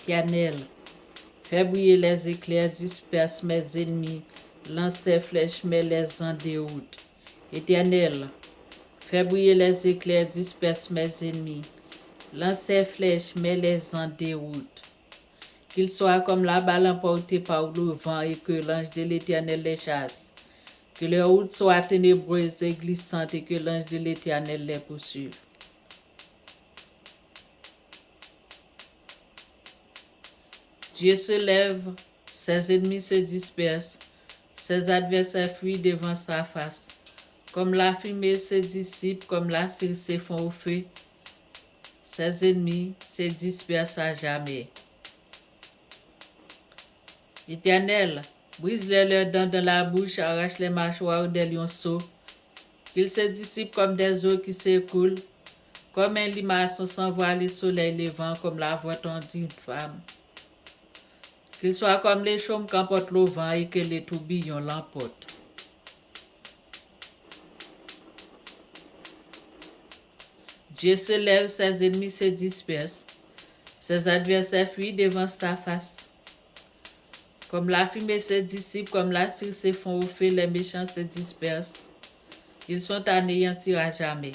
Éternel, fais briller les éclairs, disperse mes ennemis, lance tes flèches, mets les en déroute. Éternel, fais briller les éclairs, disperse mes ennemis, lance tes flèches, mets les en déroute. Qu'ils soient comme la balle emportée par le vent et que l'ange de l'Éternel les chasse. Que les routes soient ténébreuses et glissantes et que l'ange de l'Éternel les poursuive. Dieu se lève, ses ennemis se dispersent, ses adversaires fuient devant sa face. Comme la fumée se dissipe, comme la cire se fond au feu, ses ennemis se dispersent à jamais. Éternel, brise-les leurs dents dans la bouche, arrache les mâchoires des lionceaux, qu'ils se dissipent comme des eaux qui s'écoulent, comme un limaçon s'envoie le soleil levant, comme la voix tendue d'une femme. Qu'ils soient comme les chaumes qu'emporte le vent et que les tourbillons l'emportent. Dieu se lève, ses ennemis se dispersent, ses adversaires fuient devant sa face. Comme la fumée se dissipe, comme la cire se fond au feu, les méchants se dispersent. Ils sont anéantis à jamais.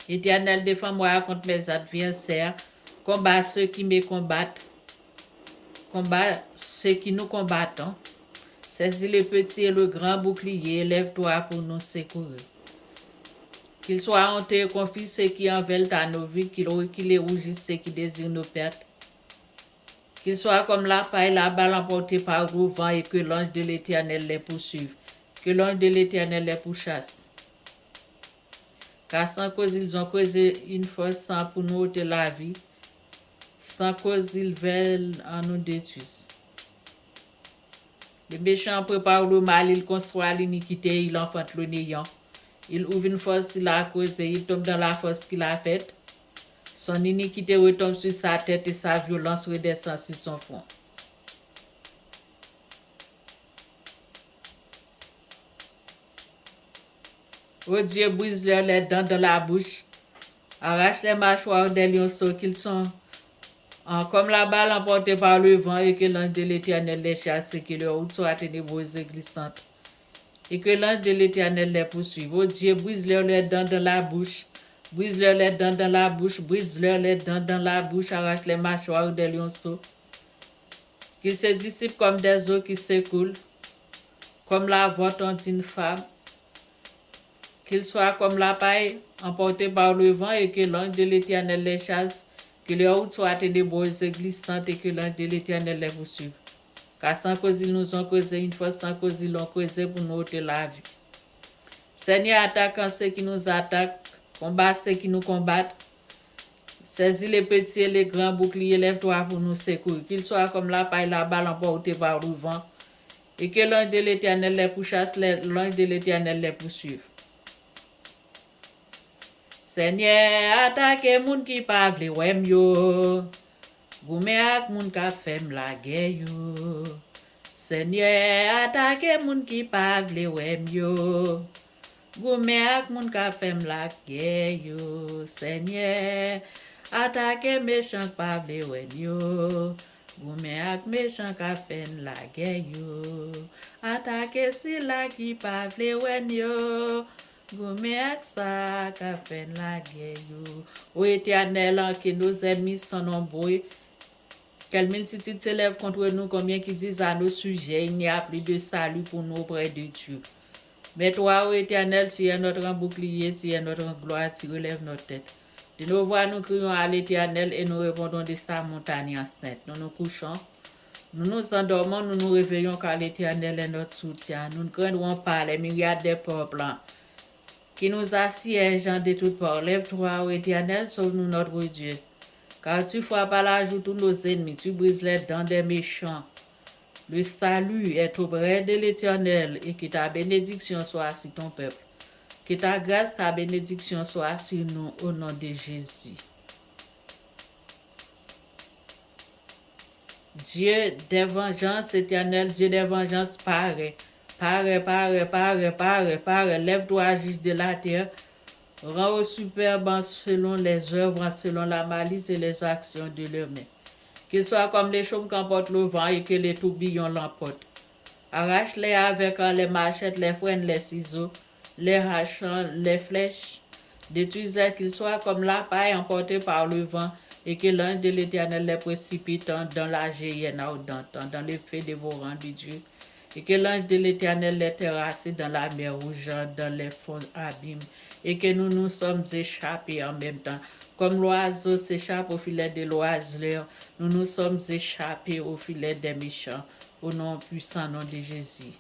Éternel, défends-moi contre mes adversaires. Combat ceux qui me combattent. Combat ceux qui nous combattent. Saisis le petit et le grand bouclier. Lève-toi pour nous secourir. Qu'ils soient honteux et confus ceux qui en veulent à nos vies, qu'ils les rougissent ceux qui désirent nos pertes. Qu'ils soient comme la paille, la balle emportée par le vent et que l'ange de l'Éternel les poursuive. Que l'ange de l'Éternel les pourchasse. Car sans cause ils ont causé une force sans pour nous ôter la vie. Sans cause ils veulent en nous détruire. Les méchants préparent le mal, ils construisent l'iniquité, ils enfantent le néant. Il ouvre une force qu'il a causée, il tombe dans la force qu'il a faite. Son iniquité retombe sur sa tête et sa violence redescend sur son front. Oh Dieu, brise-leur les dents dans la bouche, arrache les mâchoires des lionceaux qu'ils sont comme la balle emportée par le vent et que l'ange de l'Éternel les chasse et que leur route soit ténébreuse et glissante. Et que l'ange de l'Éternel les poursuive. Oh Dieu, brise-leur les dents dans la bouche. Brise-leur les dents dans la bouche. Brise-leur les dents dans la bouche. Arrache les mâchoires des lionceaux. Qu'ils se dissipent comme des eaux qui s'écoulent. Comme la voix d'une femme. Qu'ils soient comme la paille emportée par le vent et que l'ange de l'Éternel les chasse. Que leur route soit ténébreuse et glissante et que l'ange de l'Éternel les poursuive. Car sans cause ils nous ont causé une fois, sans cause ils l'ont causé pour nous ôter la vie. Seigneur, attaque ceux qui nous attaquent, combat ceux qui nous combattent. Saisis les petits et les grands boucliers, lève-toi pour nous secourir. Qu'ils soient comme la paille, la balle emportée par le vent. Et que l'ange de l'Éternel les pourchasse, l'ange de l'Éternel les poursuive. Seigneur, attaque moun qui pa vle wèm yo. Goumen ak moun ka fèm la guerre yo. Seigneur, attaque moun qui pa vle wèm yo. Goumen ak moun ka fèm la guerre yo. Seigneur, attaque méchant pa vle wèm yo. Goumen ak méchant ka fèm la guerre yo. Attaque si la qui pa vle wèm yo. Goumen ak sa ka fèm la guerre yo. Ô Éternel, que nos ennemis sont nombreux. Quelle multitude s'élève contre nous, combien qui disent à nos sujets, il n'y a plus de salut pour nous auprès de Dieu. Mais toi, ô Éternel, tu es notre bouclier, tu es notre gloire, tu relèves notre tête. De nos voix, nous crions à l'Éternel et nous répondons de sa montagne enceinte. Nous nous couchons, nous nous endormons, nous nous réveillons car l'Éternel est notre soutien. Nous ne craindrons pas les myriades des peuples qui nous assiègent de toutes parts. Lève-toi, ô Éternel, sauve-nous notre Dieu. Car tu frappes à la joue tous nos ennemis, tu brises les dents des méchants. Le salut est auprès de l'Éternel et que ta bénédiction soit sur ton peuple. Que ta grâce, ta bénédiction soit sur nous au nom de Jésus. Dieu des vengeances, Éternel, Dieu des vengeances, paraît. Paraît. Lève-toi, juge de la terre. Rends-aux superbes selon les œuvres, selon la malice et les actions de leurs mains. Qu'ils soient comme les chaumes qu'emporte le vent et que les tourbillons l'emportent. Arrache-les avec les machettes, les freins, les ciseaux, les hachants, les flèches. Détruis-les qu'ils soient comme la paille emportée par le vent et que l'ange de l'Éternel les précipite dans la géhenne ardente, dans le feu dévorant de Dieu. Et que l'ange de l'Éternel les terrasse dans la mer rouge, dans les fonds abîmes. Et que nous nous sommes échappés en même temps. Comme l'oiseau s'échappe au filet de l'oiseleur, nous nous sommes échappés au filet des méchants. Au nom puissant nom de Jésus.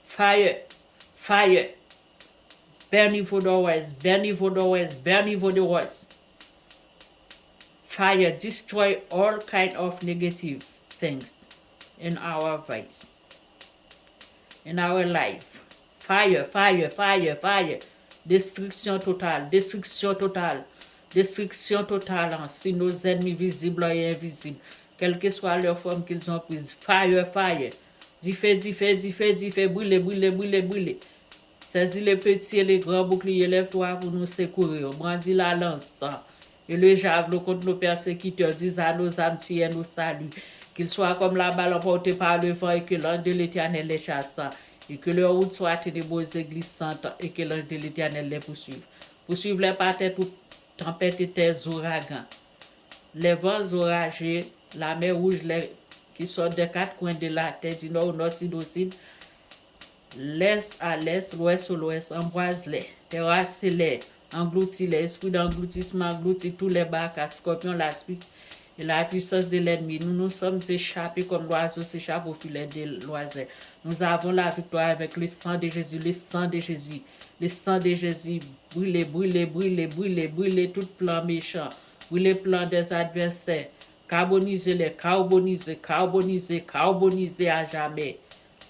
Fire, fire. Burn evil doors, burn evil doors, burn evil doors. Fire, destroy all kind of negative things in our lives, in our life. Fire, fire, fire, fire. Destruction totale, destruction totale. Destruction totale sur nos ennemis visibles et invisibles, quelle que soit leur forme qu'ils ont prise. Fire, fire. Du feu, du feu, du feu, du feu. Brûlez, brûlez, brûlez, brûlez. Saisis les petits et les grands boucliers, lève-toi pour nous secourir. Brandis la lance et le javelot contre nos persécuteurs. Dis à nos âmes, tiens nous salut. Qu'ils soient comme la balle emportée par le vent et que l'ange de l'Éternel les chasse. Et que leur route soit ténébreuse et glissante et que l'ange de l'Éternel les poursuive. Poursuive-les par terre toute tempête et tes ouragans. Les vents orageux, la mer rouge qui sortent des quatre coins de la terre, du nord au nord, sud au sud, l'est à l'est, l'ouest au l'ouest, embrase-les, terrasse-les, engloutis-les, esprit d'engloutissement, engloutis tous les bacs à scorpions, la suite et la puissance de l'ennemi. Nous nous sommes échappés comme l'oiseau s'échappe au filet de l'oiseau. Nous avons la victoire avec le sang de Jésus, le sang de Jésus. Le sang de Jésus, brûlez, brûlez, brûlez, brûlez, brûlez tout plan méchant, brûlez plan des adversaires, carbonisez-les, carbonisez, carbonisez, carbonisez à jamais.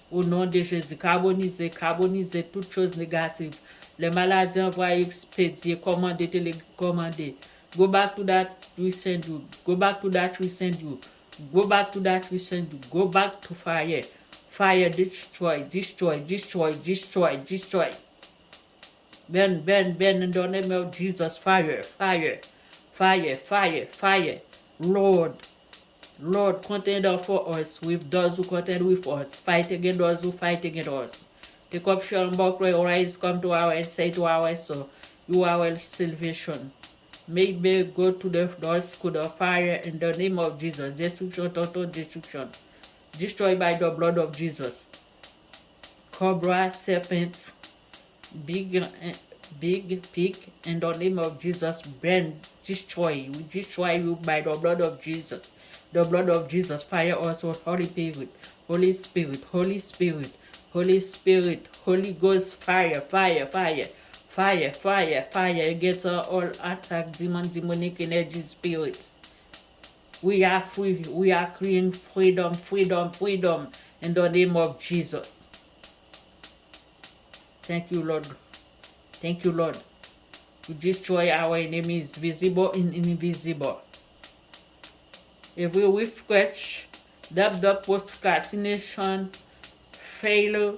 Au nom de Jésus, carbonisez, carbonisez toutes choses négatives. Les maladies envoyées, expédiées, commandées, télécommandées. Go back to that we send you. Go back to that we send you. Go back to that we send you. Go back to fire. Fire, destroy, destroy, destroy, destroy, destroy. Burn, burn, burn in the name of Jesus. Fire, fire, fire, fire, fire. Lord, Lord, contend for us with those who contend with us. Fight against those who fight against us. Take up your buckler, rise, come to our and say to our soul, you are our salvation. May we go to the doors to the fire in the name of Jesus. Destruction, total destruction. Destroyed by the blood of Jesus. Cobra, serpents, big pig, in the name of Jesus, burn, destroy. We destroy you by the blood of Jesus. The blood of Jesus, fire also, Holy Spirit, Holy Spirit, Holy Spirit, Holy Spirit, Holy Ghost, fire, fire, fire, fire, fire, fire, against all attack, demonic energy, spirits. We are free, we are creating freedom, freedom, freedom, in the name of Jesus. Thank you, Lord. Thank you, Lord. To destroy our enemies, visible and invisible. Every witchcraft, doubt, procrastination, failure,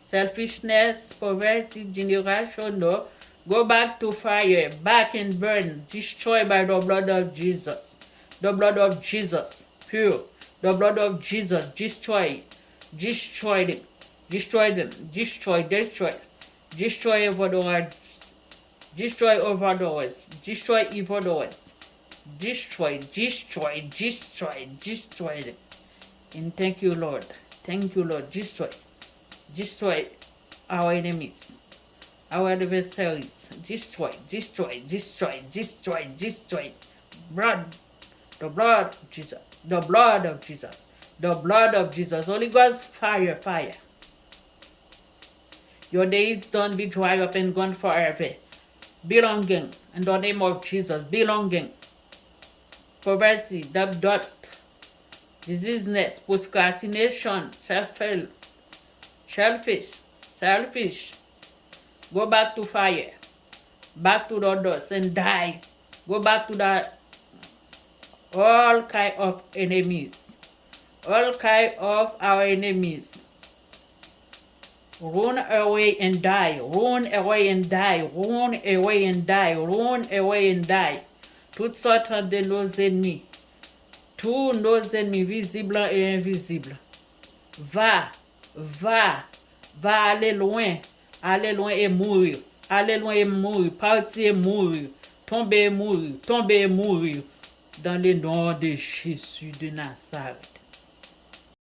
selfishness, poverty, generation, no, go back to fire, back and burn, destroy by the blood of Jesus. The blood of Jesus, pure. The blood of Jesus, destroy. Destroy them. Destroy them. Destroy, destroy. Destroy over the world. Destroy over the words. Destroy evil doors. Destroy, destroy, destroy, destroy them. And thank you, Lord. Thank you, Lord. Destroy. Destroy our enemies, our adversaries. Destroy, destroy, destroy, destroy, destroy. Blood. The blood of Jesus. The blood of Jesus. The blood of Jesus. Holy Ghost, fire, fire. Your days don't be dry up and gone forever. Belonging in the name of Jesus. Belonging. Poverty, doubt, diseaseness, procrastination, selfish. Go back to fire. Back to the dust and die. Go back to that. All kind of enemies. All kind of our enemies. Run away and die. Run away and die. Run away and die. Run away and die. Toutes sortes de nos ennemis. Tous nos ennemis visibles et invisibles. Va, va, va aller loin et mourir. Aller loin et mourir. Partir et mourir. Tomber et mourir. Tomber et mourir. Dans le nom de Jésus de Nazareth.